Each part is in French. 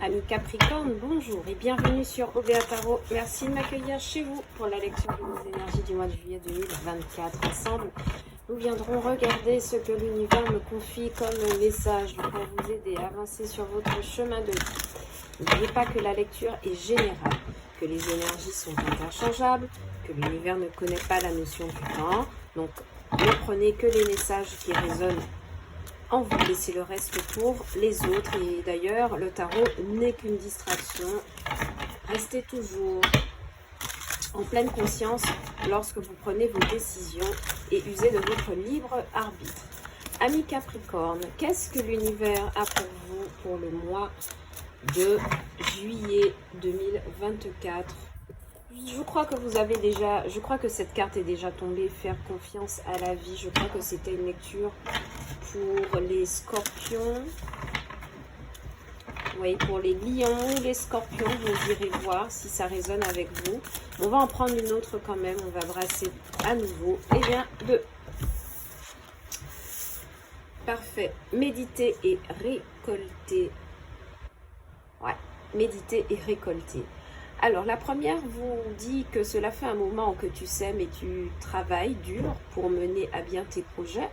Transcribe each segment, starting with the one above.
Amis Capricorne, bonjour et bienvenue sur OBA Tarot. Merci de m'accueillir chez vous pour la lecture de vos énergies du mois de juillet 2024. Ensemble, nous viendrons regarder ce que l'univers me confie comme message pour vous aider à avancer sur votre chemin de vie. N'oubliez pas que la lecture est générale, que les énergies sont interchangeables, que l'univers ne connaît pas la notion du temps. Donc, ne prenez que les messages qui résonnent en vous, laissez le reste pour les autres. Et d'ailleurs, le tarot n'est qu'une distraction. Restez toujours en pleine conscience lorsque vous prenez vos décisions et usez de votre libre arbitre. Amis Capricorne, qu'est-ce que l'univers a pour vous pour le mois de juillet 2024? Je crois que vous avez déjà, je crois que cette carte est déjà tombée. Faire confiance à la vie. Je crois que c'était une lecture pour les scorpions. Oui, pour les lions, les scorpions, vous irez voir si ça résonne avec vous. On va en prendre une autre quand même. On va brasser à nouveau. Et bien, deux. Parfait. Méditer et récolter. Ouais, méditer et récolter. Alors, la première vous dit que cela fait un moment que tu sèmes et tu travailles dur pour mener à bien tes projets.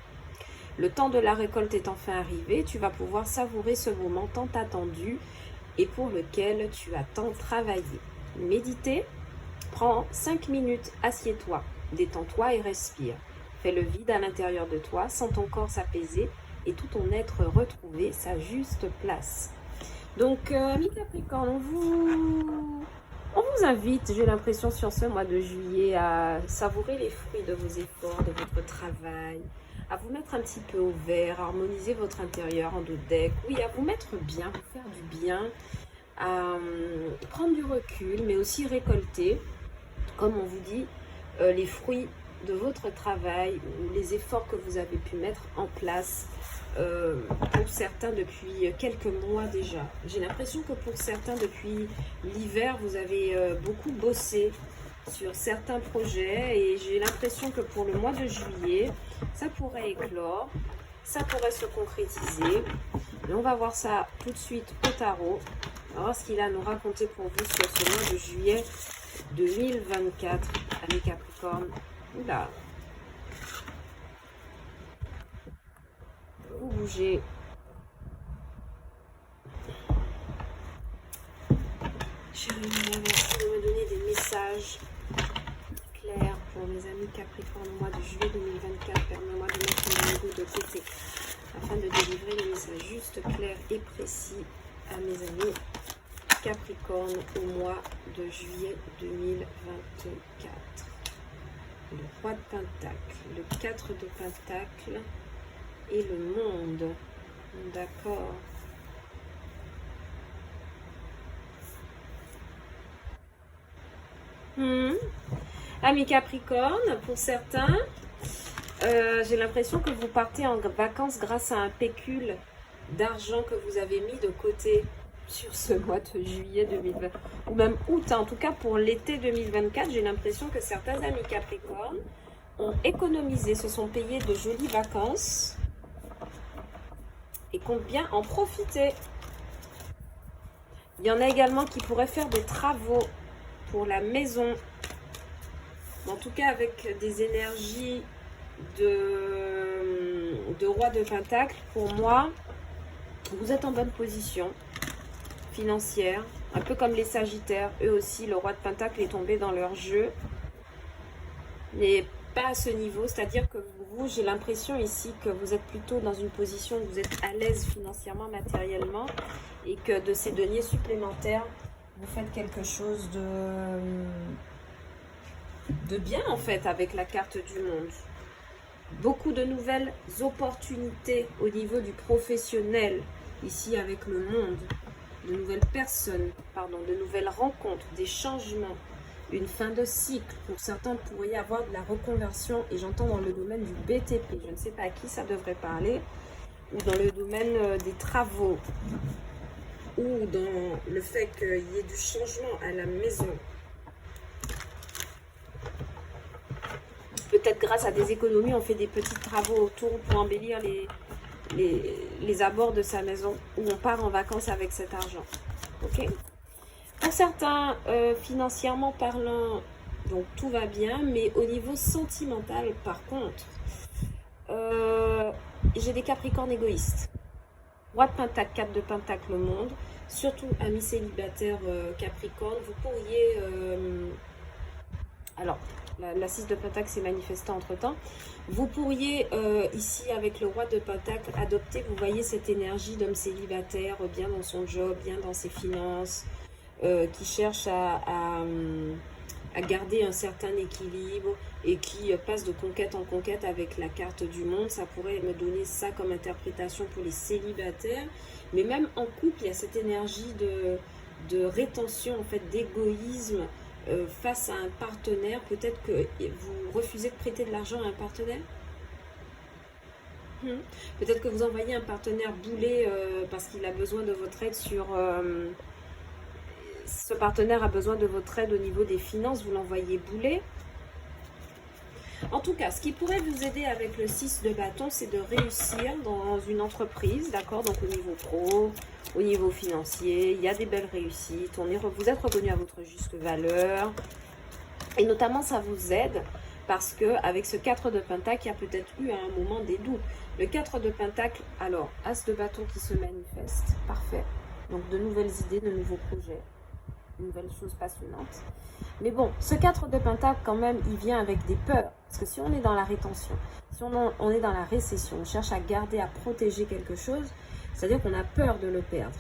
Le temps de la récolte est enfin arrivé, tu vas pouvoir savourer ce moment tant attendu et pour lequel tu as tant travaillé. Méditer, prends 5 minutes, assieds-toi, détends-toi et respire. Fais le vide à l'intérieur de toi, sens ton corps s'apaiser et tout ton être retrouver sa juste place. Donc, amis Capricorne, on vous invite, j'ai l'impression, sur ce mois de juillet à savourer les fruits de vos efforts, de votre travail, à vous mettre un petit peu au vert, à harmoniser votre intérieur en dos deck, oui, à vous mettre bien, vous faire du bien, à prendre du recul, mais aussi récolter, comme on vous dit, les fruits de votre travail ou les efforts que vous avez pu mettre en place pour certains depuis quelques mois déjà. J'ai l'impression que pour certains depuis l'hiver, vous avez beaucoup bossé sur certains projets et j'ai l'impression que pour le mois de juillet, ça pourrait éclore, ça pourrait se concrétiser. Et on va voir ça tout de suite au tarot. On va voir ce qu'il a à nous raconter pour vous sur ce mois de juillet 2024 avec Capricorne. Oula. Vous bougez. Chérie, merci de me donner des messages clairs pour mes amis Capricorne au mois de juillet 2024. Permets-moi de mettre mon ego de côté afin de délivrer des messages justes, clairs et précis à mes amis Capricorne au mois de juillet 2024. Le roi de Pentacle, le 4 de Pentacle et le monde. D'accord. Amis Capricorne, pour certains, j'ai l'impression que vous partez en vacances grâce à un pécule d'argent que vous avez mis de côté sur ce mois de juillet 2020, ou même août, en tout cas pour l'été 2024, j'ai l'impression que certains amis Capricorne ont économisé, se sont payés de jolies vacances et comptent bien en profiter. Il y en a également qui pourraient faire des travaux pour la maison, en tout cas avec des énergies de roi de Pentacle. Pour moi, vous êtes en bonne position financière, un peu comme les Sagittaires, eux aussi, le roi de Pentacle est tombé dans leur jeu, mais pas à ce niveau, c'est-à-dire que vous, j'ai l'impression ici que vous êtes plutôt dans une position où vous êtes à l'aise financièrement, matériellement, et que de ces deniers supplémentaires, vous faites quelque chose de bien en fait avec la carte du monde. Beaucoup de nouvelles opportunités au niveau du professionnel, ici avec le monde. De nouvelles personnes, de nouvelles rencontres, des changements, une fin de cycle. Pour certains, vous pourriez avoir de la reconversion, et j'entends dans le domaine du BTP, je ne sais pas à qui ça devrait parler, ou dans le domaine des travaux, ou dans le fait qu'il y ait du changement à la maison. Peut-être grâce à des économies, on fait des petits travaux autour pour embellir les abords de sa maison où on part en vacances avec cet argent. Ok? Pour certains, financièrement parlant, donc tout va bien, mais au niveau sentimental, par contre, j'ai des capricornes égoïstes. Roi de Pentacle, 4 de Pentacle, le monde. Surtout, amis célibataires Capricorne, vous pourriez... alors, la 6 de Pentacle s'est manifestée entre-temps. Vous pourriez, ici, avec le Roi de Pentacle, adopter, vous voyez, cette énergie d'homme célibataire, bien dans son job, bien dans ses finances, qui cherche à garder un certain équilibre et qui passe de conquête en conquête avec la carte du monde. Ça pourrait me donner ça comme interprétation pour les célibataires. Mais même en couple, il y a cette énergie de rétention, en fait, d'égoïsme face à un partenaire. Peut-être que vous refusez de prêter de l'argent à un partenaire. Peut-être que vous envoyez un partenaire bouler parce qu'il a besoin de votre aide sur... ce partenaire a besoin de votre aide au niveau des finances, vous l'envoyez bouler. En tout cas, ce qui pourrait vous aider avec le 6 de bâton, c'est de réussir dans une entreprise, d'accord? Donc au niveau pro, au niveau financier, il y a des belles réussites, vous êtes reconnu à votre juste valeur. Et notamment, ça vous aide parce que avec ce 4 de Pentacle, il y a peut-être eu à un moment des doutes. Le 4 de Pentacle, alors, As de bâton qui se manifeste, parfait. Donc de nouvelles idées, de nouveaux projets. Une nouvelle chose passionnante. Mais bon, ce 4 de Pentacle, quand même, il vient avec des peurs. Parce que si on est dans la rétention, si on est dans la récession, on cherche à garder, à protéger quelque chose, c'est-à-dire qu'on a peur de le perdre.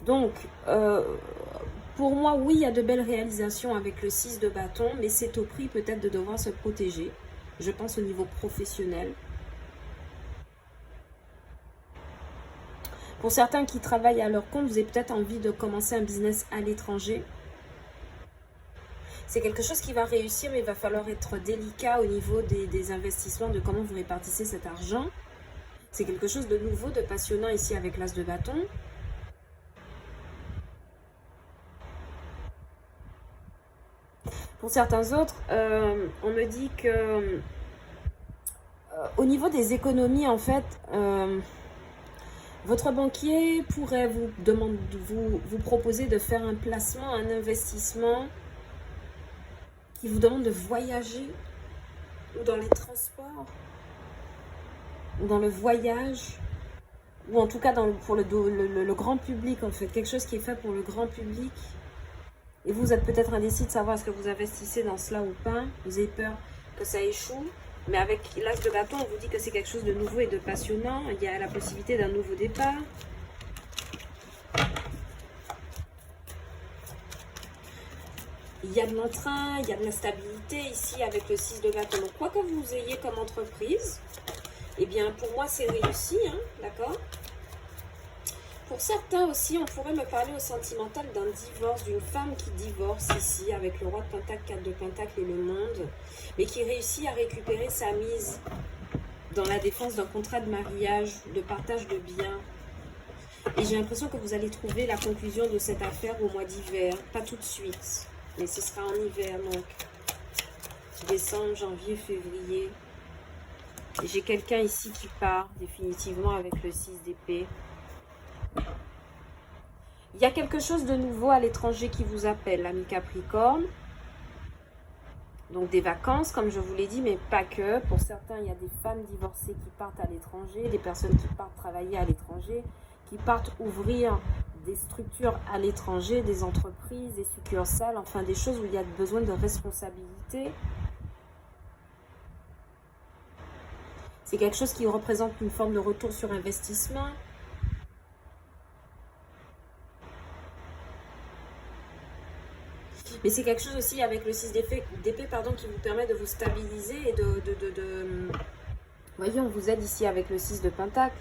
Donc, pour moi, oui, il y a de belles réalisations avec le 6 de bâton, mais c'est au prix peut-être de devoir se protéger. Je pense au niveau professionnel. Pour certains qui travaillent à leur compte, vous avez peut-être envie de commencer un business à l'étranger. C'est quelque chose qui va réussir, mais il va falloir être délicat au niveau des investissements, de comment vous répartissez cet argent. C'est quelque chose de nouveau, de passionnant ici avec l'As de bâton. Pour certains autres, on me dit que au niveau des économies, en fait... votre banquier pourrait vous proposer de faire un placement, un investissement qui vous demande de voyager ou dans les transports ou dans le voyage ou en tout cas pour le grand public, en fait, quelque chose qui est fait pour le grand public. Et vous êtes peut-être indécis de savoir est-ce que vous investissez dans cela ou pas. Vous avez peur que ça échoue. Mais avec l'As de bâton, on vous dit que c'est quelque chose de nouveau et de passionnant. Il y a la possibilité d'un nouveau départ. Il y a de l'entrain, il y a de la stabilité ici avec le 6 de bâton. Donc, quoi que vous ayez comme entreprise, eh bien, pour moi, c'est réussi, hein, d'accord? Pour certains aussi, on pourrait me parler au sentimental d'un divorce, d'une femme qui divorce ici avec le Roi de Pentacle, 4 de Pentacle et le monde, mais qui réussit à récupérer sa mise dans la défense d'un contrat de mariage, de partage de biens. Et j'ai l'impression que vous allez trouver la conclusion de cette affaire au mois d'hiver, pas tout de suite, mais ce sera en hiver, donc décembre, janvier, février. Et j'ai quelqu'un ici qui part définitivement avec le 6 d'épée. Il y a quelque chose de nouveau à l'étranger qui vous appelle, l'ami Capricorne. Donc des vacances, comme je vous l'ai dit, mais pas que. Pour certains, il y a des femmes divorcées qui partent à l'étranger, des personnes qui partent travailler à l'étranger, qui partent ouvrir des structures à l'étranger, des entreprises, des succursales, enfin des choses où il y a besoin de responsabilité. C'est quelque chose qui représente une forme de retour sur investissement. Mais c'est quelque chose aussi avec le 6 d'épée, qui vous permet de vous stabiliser et Vous voyez, on vous aide ici avec le 6 de Pentacle.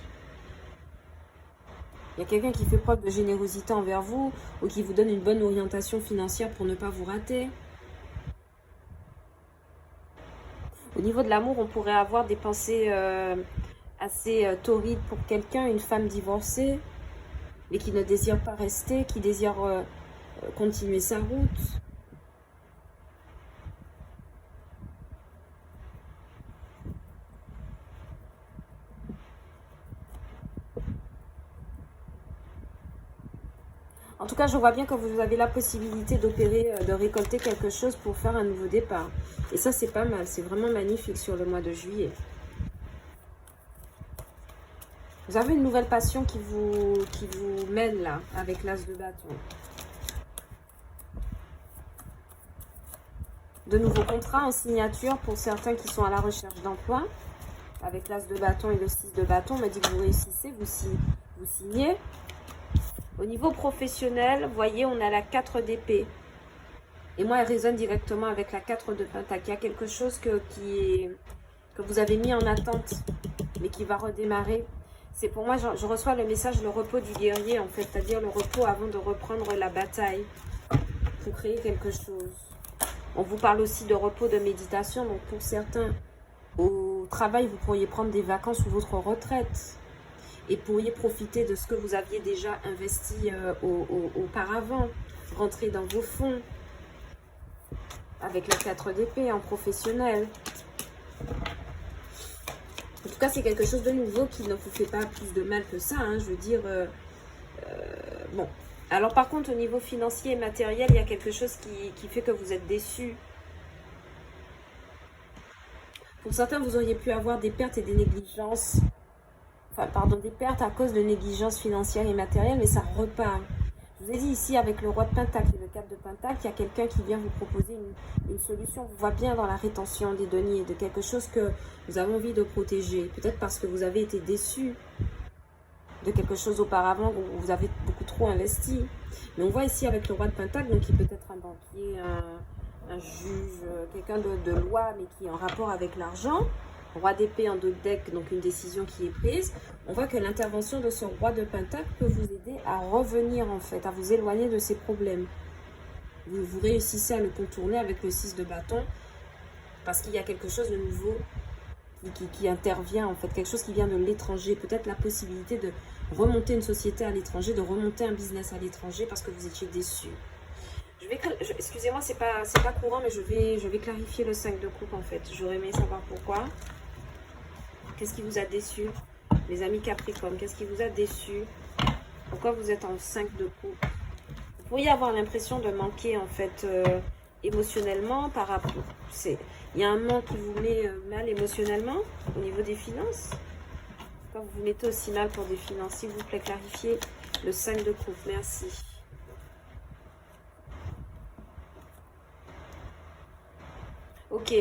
Il y a quelqu'un qui fait preuve de générosité envers vous ou qui vous donne une bonne orientation financière pour ne pas vous rater. Au niveau de l'amour, on pourrait avoir des pensées assez torrides pour quelqu'un, une femme divorcée, mais qui ne désire pas rester, qui désire continuer sa route. En tout cas, je vois bien que vous avez la possibilité d'opérer, de récolter quelque chose pour faire un nouveau départ. Et ça, c'est pas mal. C'est vraiment magnifique sur le mois de juillet. Vous avez une nouvelle passion qui vous mène là, avec l'as de bâton. De nouveaux contrats en signature pour certains qui sont à la recherche d'emploi. Avec l'as de bâton et le 6 de bâton, on m'a dit que vous réussissez, vous signez. Au niveau professionnel, vous voyez, on a la 4 d'épée. Et moi, elle résonne directement avec la 4 de pentacle. Il y a quelque chose que vous avez mis en attente, mais qui va redémarrer. C'est pour moi, je reçois le message, le repos du guerrier, en fait. C'est-à-dire le repos avant de reprendre la bataille pour créer quelque chose. On vous parle aussi de repos, de méditation. Donc, pour certains, au travail, vous pourriez prendre des vacances ou votre retraite. Et pourriez profiter de ce que vous aviez déjà investi auparavant. Rentrer dans vos fonds. Avec la 4 d'épée en professionnel. En tout cas, c'est quelque chose de nouveau qui ne vous fait pas plus de mal que ça. Hein, je veux dire, bon. Alors par contre, au niveau financier et matériel, il y a quelque chose qui fait que vous êtes déçu. Pour certains, vous auriez pu avoir des pertes et des négligences. Enfin, pardon, des pertes à cause de négligences financières et matérielles, mais ça repart. Je vous ai dit ici, avec le roi de Pentacle et le 4 de Pentacle, il y a quelqu'un qui vient vous proposer une solution. Vous voit bien dans la rétention des deniers, de quelque chose que vous avez envie de protéger. Peut-être parce que vous avez été déçu de quelque chose auparavant, où vous avez beaucoup trop investi. Mais on voit ici avec le roi de Pentacle, donc qui peut être un banquier, un juge, quelqu'un de loi, mais qui est en rapport avec l'argent. Roi d'épée en 2 decks, donc une décision qui est prise. On voit que l'intervention de ce roi de Pentacle peut vous aider à revenir en fait, à vous éloigner de ces problèmes. Vous réussissez à le contourner avec le 6 de bâton parce qu'il y a quelque chose de nouveau qui intervient en fait, quelque chose qui vient de l'étranger. Peut-être la possibilité de remonter une société à l'étranger, de remonter un business à l'étranger parce que vous étiez déçu. Excusez-moi, c'est pas courant, mais je vais clarifier le 5 de coupe en fait. J'aurais aimé savoir pourquoi. Qu'est-ce qui vous a déçu, les amis Capricorne? Qu'est-ce qui vous a déçu? Pourquoi vous êtes en 5 de coupe? Vous pourriez avoir l'impression de manquer en fait émotionnellement par rapport. Il y a un manque qui vous met mal émotionnellement au niveau des finances. Pourquoi vous vous mettez aussi mal pour des finances? S'il vous plaît, clarifiez le 5 de coupe. Merci. Ok.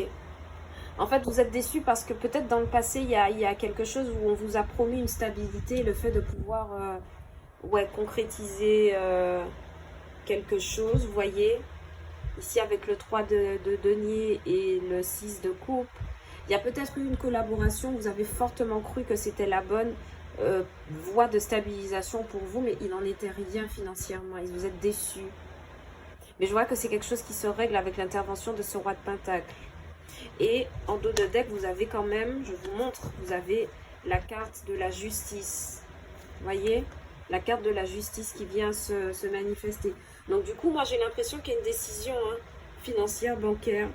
En fait, vous êtes déçu parce que peut-être dans le passé, il y a quelque chose où on vous a promis une stabilité, le fait de pouvoir concrétiser quelque chose, vous voyez. Ici, avec le 3 de denier et le 6 de coupe, il y a peut-être eu une collaboration, vous avez fortement cru que c'était la bonne voie de stabilisation pour vous, mais il n'en était rien financièrement, et vous êtes déçu. Mais je vois que c'est quelque chose qui se règle avec l'intervention de ce roi de Pentacle. Et en dos de deck, vous avez quand même, je vous montre, vous avez la carte de la justice. Vous voyez? La carte de la justice qui vient se manifester. Donc du coup, moi j'ai l'impression qu'il y a une décision financière, bancaire,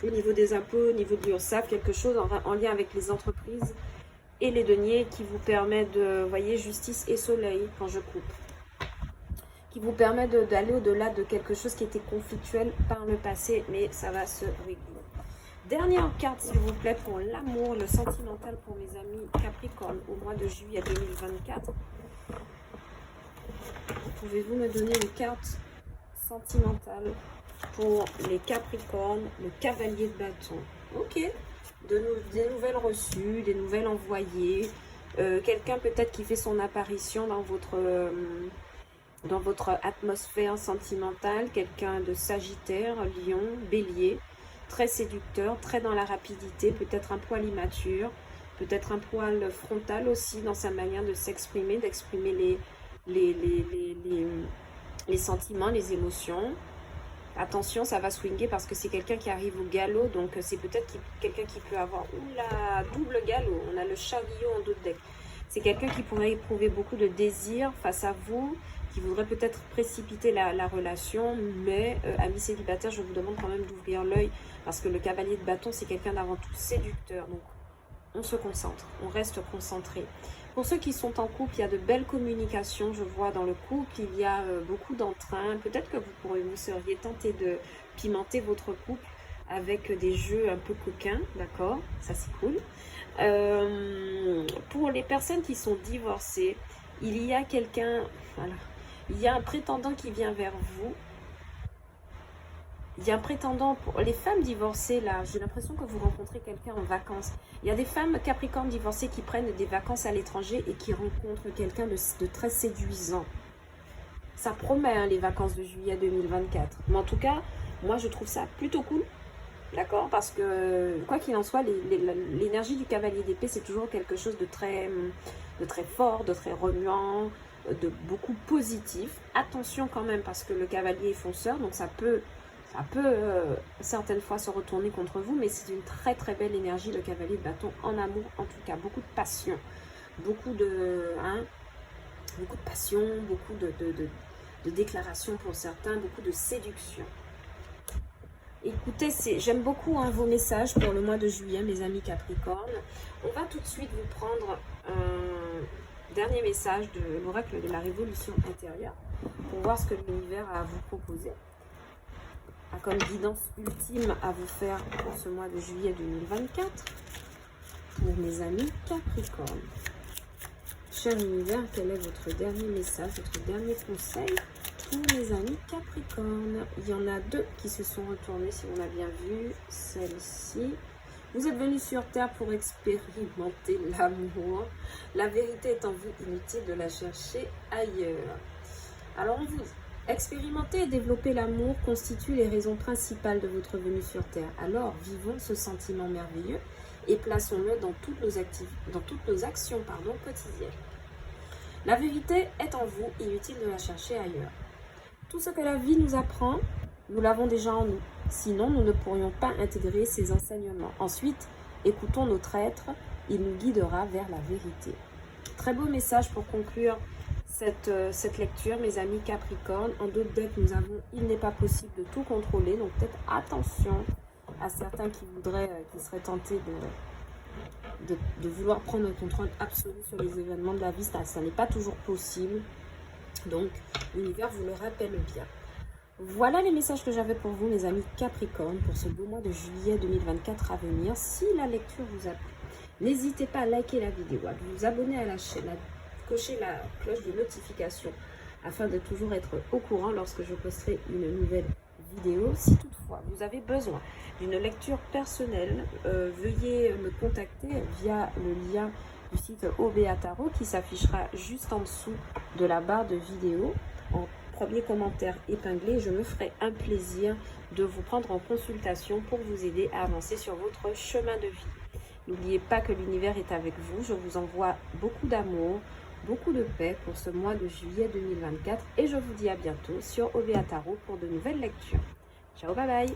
au niveau des impôts, au niveau de l'URSSAF, quelque chose en lien avec les entreprises et les deniers qui vous permet de, vous voyez, justice et soleil quand je coupe. Qui vous permet d'aller au-delà de quelque chose qui était conflictuel par le passé, mais ça va se régler. Dernière carte, s'il vous plaît, pour l'amour, le sentimental pour mes amis Capricorne au mois de juillet 2024. Pouvez-vous me donner une carte sentimentale pour les Capricornes, le cavalier de bâton? Ok, des nouvelles reçues, des nouvelles envoyées, quelqu'un peut-être qui fait son apparition dans votre atmosphère sentimentale, quelqu'un de Sagittaire, Lion, Bélier, très séducteur, très dans la rapidité, peut-être un poil immature, peut-être un poil frontal aussi dans sa manière de s'exprimer, d'exprimer les sentiments, les émotions. Attention, ça va swinger parce que c'est quelqu'un qui arrive au galop, donc c'est peut-être quelqu'un qui peut avoir double galop. On a le chariot en dos de deck. C'est quelqu'un qui pourrait éprouver beaucoup de désir face à vous, qui voudrait peut-être précipiter la relation, mais amis célibataires, je vous demande quand même d'ouvrir l'œil parce que le cavalier de bâton, c'est quelqu'un d'avant tout séducteur. Donc, on se concentre, on reste concentré. Pour ceux qui sont en couple, il y a de belles communications, je vois dans le couple, il y a beaucoup d'entrain. Peut-être que vous seriez tenté de pimenter votre couple avec des jeux un peu coquins, d'accord? Ça c'est cool. Pour les personnes qui sont divorcées, il y a quelqu'un, voilà, il y a un prétendant qui vient vers vous. Il y a un prétendant pour les femmes divorcées, là, j'ai l'impression que vous rencontrez quelqu'un en vacances. Il y a des femmes capricornes divorcées qui prennent des vacances à l'étranger et qui rencontrent quelqu'un de très séduisant. Ça promet, hein, les vacances de juillet 2024. Mais en tout cas, moi, je trouve ça plutôt cool. D'accord? Parce que, quoi qu'il en soit, l'énergie du cavalier d'épée, c'est toujours quelque chose de très fort, de très remuant, de beaucoup positif. Attention quand même, parce que le cavalier est fonceur, donc ça peut certaines fois se retourner contre vous, mais c'est une très très belle énergie, le cavalier de bâton, en amour en tout cas. Beaucoup de passion, beaucoup de passion, beaucoup de déclarations pour certains, beaucoup de séduction. Écoutez, j'aime beaucoup, hein, vos messages pour le mois de juillet, mes amis Capricorne. On va tout de suite vous prendre un dernier message de l'oracle de la révolution intérieure pour voir ce que l'univers a à vous proposer, a comme guidance ultime à vous faire pour ce mois de juillet 2024 pour mes amis Capricorne. Cher univers, quel est votre dernier message, votre dernier conseil pour mes amis Capricorne? Il y en a deux qui se sont retournés, si on a bien vu. Celle-ci. Vous êtes venu sur Terre pour expérimenter l'amour. La vérité est en vous, inutile de la chercher ailleurs. Alors, on vous dit, expérimenter et développer l'amour constituent les raisons principales de votre venue sur Terre. Alors, vivons ce sentiment merveilleux et plaçons-le dans toutes nos actions quotidiennes. La vérité est en vous, inutile de la chercher ailleurs. Tout ce que la vie nous apprend, nous l'avons déjà en nous. Sinon, nous ne pourrions pas intégrer ces enseignements. Ensuite, écoutons notre être, il nous guidera vers la vérité. Très beau message pour conclure cette lecture, mes amis Capricorne. En d'autres decks, nous avons « Il n'est pas possible de tout contrôler ». Donc peut-être attention à certains qui seraient tentés de vouloir prendre un contrôle absolu sur les événements de la vie. Ça n'est pas toujours possible. Donc, l'univers vous le rappelle bien. Voilà les messages que j'avais pour vous, mes amis Capricorne, pour ce beau mois de juillet 2024 à venir. Si la lecture vous a plu, n'hésitez pas à liker la vidéo, à vous abonner à la chaîne, à cocher la cloche de notification afin de toujours être au courant lorsque je posterai une nouvelle vidéo. Si toutefois vous avez besoin d'une lecture personnelle, veuillez me contacter via le lien du site OBA Tarot qui s'affichera juste en dessous de la barre de vidéo en premier commentaire épinglé. Je me ferai un plaisir de vous prendre en consultation pour vous aider à avancer sur votre chemin de vie. N'oubliez pas que l'univers est avec vous. Je vous envoie beaucoup d'amour, beaucoup de paix pour ce mois de juillet 2024 et je vous dis à bientôt sur OBA Tarot pour de nouvelles lectures. Ciao, bye bye!